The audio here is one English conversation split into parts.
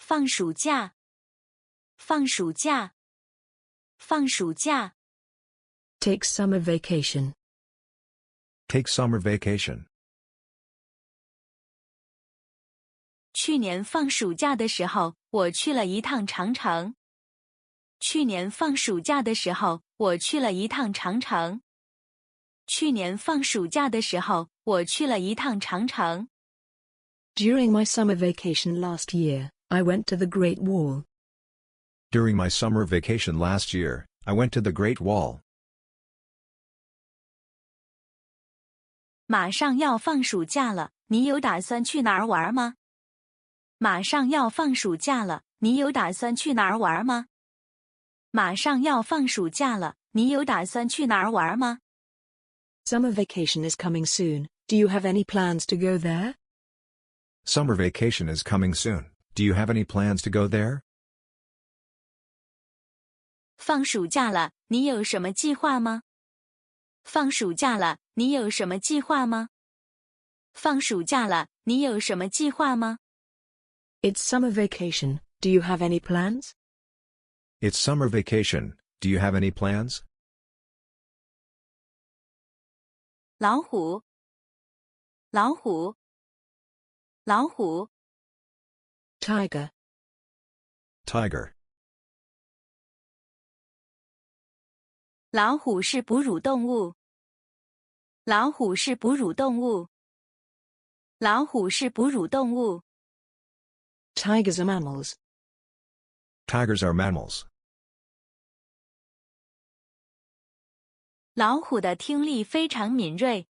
放暑假，放暑假，放暑假。Take summer vacation. Take summer vacation. 去年放暑假的时候，我去了一趟长城。去年放暑假的时候，我去了一趟长城。去年放暑假的时候，我去了一趟长城。During my summer vacation last year, I went to the Great Wall. During my summer vacation last year, I went to the Great Wall. 马上要放暑假了，你有打算去哪儿玩吗？马上要放暑假了，你有打算去哪儿玩吗？马上要放暑假了，你有打算去哪儿玩吗？ Summer vacation is coming soon. Do you have any plans to go there? Summer vacation is coming soon. Do you have any plans to go there? 放暑假了，你有什么计划吗？放暑假了，你有什么计划吗？放暑假了，你有什么计划吗？ It's summer vacation. Do you have any plans? It's summer vacation. Do you have any plans? 老虎，老虎，老虎。Tiger. Tiger. 老虎是哺乳动物。老虎是哺乳动物。老虎是哺乳动物。Tigers are mammals. Tigers are mammals. 老虎的听力非常敏锐。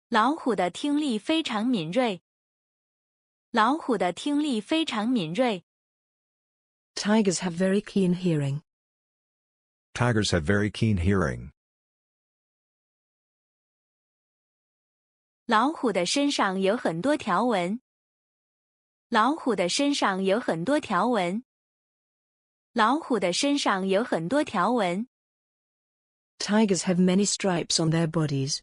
老虎的听力非常敏锐。老虎的听力非常敏锐。Tigers have very keen hearing. Tigers have very keen hearing. 老虎的身上有很多条纹。老虎的身上有很多条纹。老虎的身上有很多条纹。Tigers have many stripes on their bodies.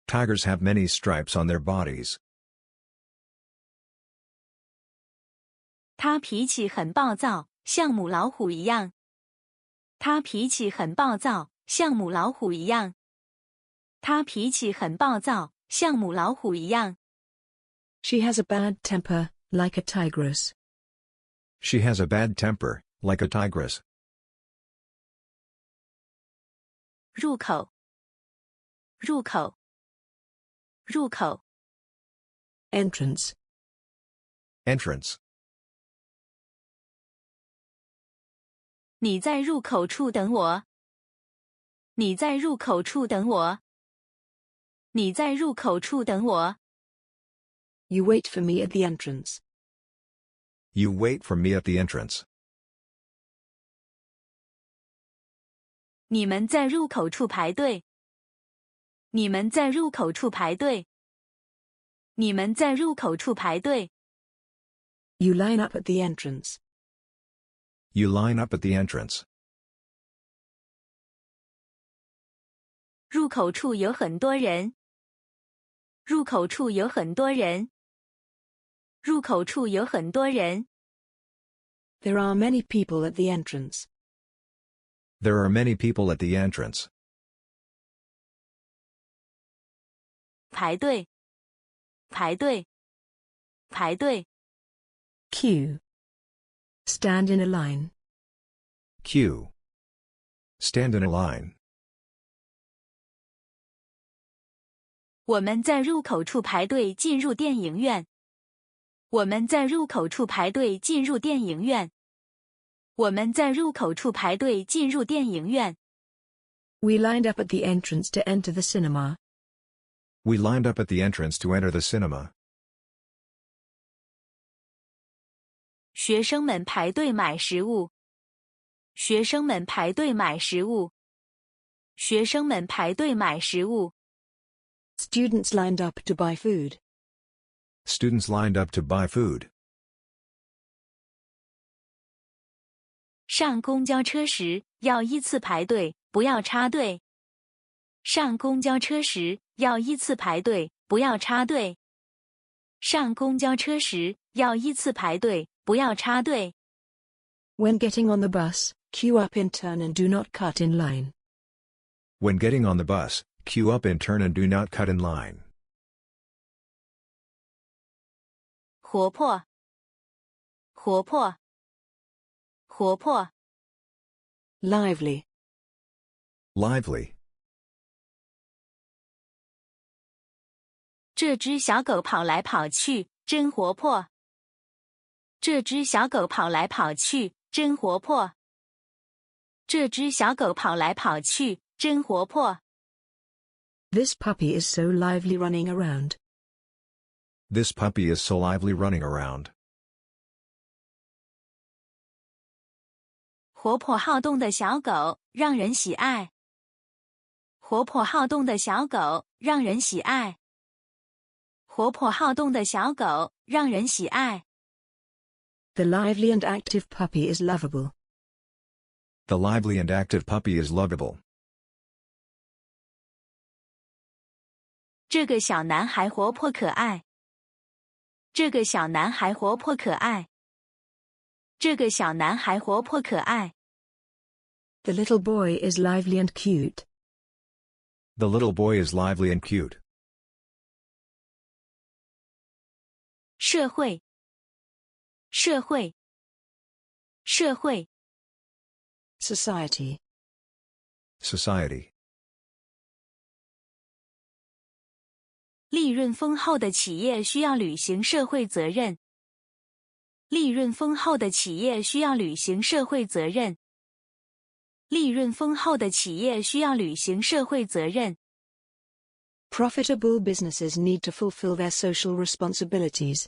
Tigers have many stripes on their bodies. 它脾气很暴躁，像母老虎一样。它脾气很暴躁，像母老虎一样。它脾气很暴躁，像母老虎一样。She has a bad temper, like a tigress. She has a bad temper, like a tigress. 入口，入口，入口。Entrance. Entrance. 你在入口处等我。你在入口处等我。你在入口处等我。You wait for me at the entrance. You wait for me at the entrance. 你们在入口处排队。你们在入口处排队。你们在入口处排队。You line up at the entrance. You line up at the entrance. 入口处有很多人。入口处有很多人。入口处有很多人。There are many people at the entrance. There are many people at the entrance. 排队，排队，排队。Queue. Stand in a line. Queue. Stand in a line. 我们在入口处排队进入电影院。我们在入口处排队进入电影院。我们在入口处排队进入电影院。We lined up at the entrance to enter the cinema. We lined up at the entrance to enter the cinema. 学生们排队买食物。学生们排队买食物。学生们排队买食物。Students lined up to buy food. Students lined up to buy food. 上公交车时要依次排队，不要插队。上公交车时要依次排队，不要插队。上公交车时要依次排队，不要插队。When getting on the bus, queue up in turn and do not cut in line. When getting on the bus, queue up in turn and do not cut in line. 活泼，活泼，活泼。Lively. Lively. 这只小狗跑来跑去，真活泼。这只小狗跑来跑去，真活泼。这只小狗跑来跑去，真活泼。This puppy is so lively running around. This puppy is so lively running around. 活泼好动的小狗，让人喜爱。活泼好动的小狗，让人喜爱。活泼好动的小狗，让人喜爱。The lively and active puppy is lovable. The lively and active puppy is lovable. 这个小男孩活泼可爱。这个小男孩活泼可爱。这个小男孩活泼可爱。The little boy is lively and cute. The little boy is lively and cute. 社会，社会，社会。Society. Society. 利润丰厚的企业需要履行社会责任。利润丰厚的企业需要履行社会责任。利润丰厚的企业需要履行社会责任。Profitable businesses need to fulfill their social responsibilities.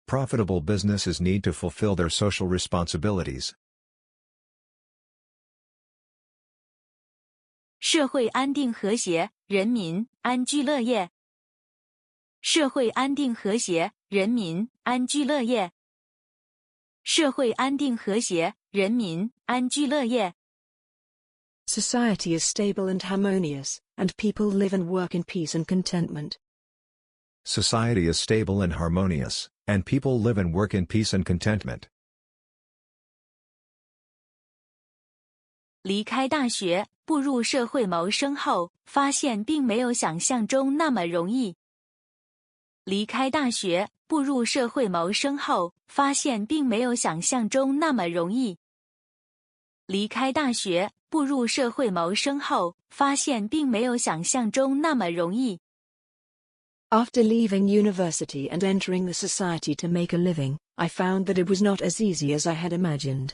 Profitable businesses need to fulfill their social responsibilities. 社会安定和谐，人民安居乐业。社会安定和谐，人民安居乐业。社会安定和谐，人民安居乐业。Society is stable and harmonious, and people live and work in peace and contentment. Society is stable and harmonious, and people live and work in peace and contentment. 离开大学，步入社会谋生后，发现并没有想象中那么容易。离开大学，步入社会谋生后，发现并没有想象中那么容易。离开大学，步入社会谋生后，发现并没有想象中那么容易。After leaving university and entering the society to make a living, I found that it was not as easy as I had imagined.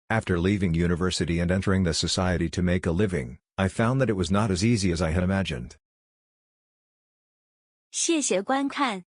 After leaving university and entering the society to make a living, I found that it was not as easy as I had imagined. 谢谢观看。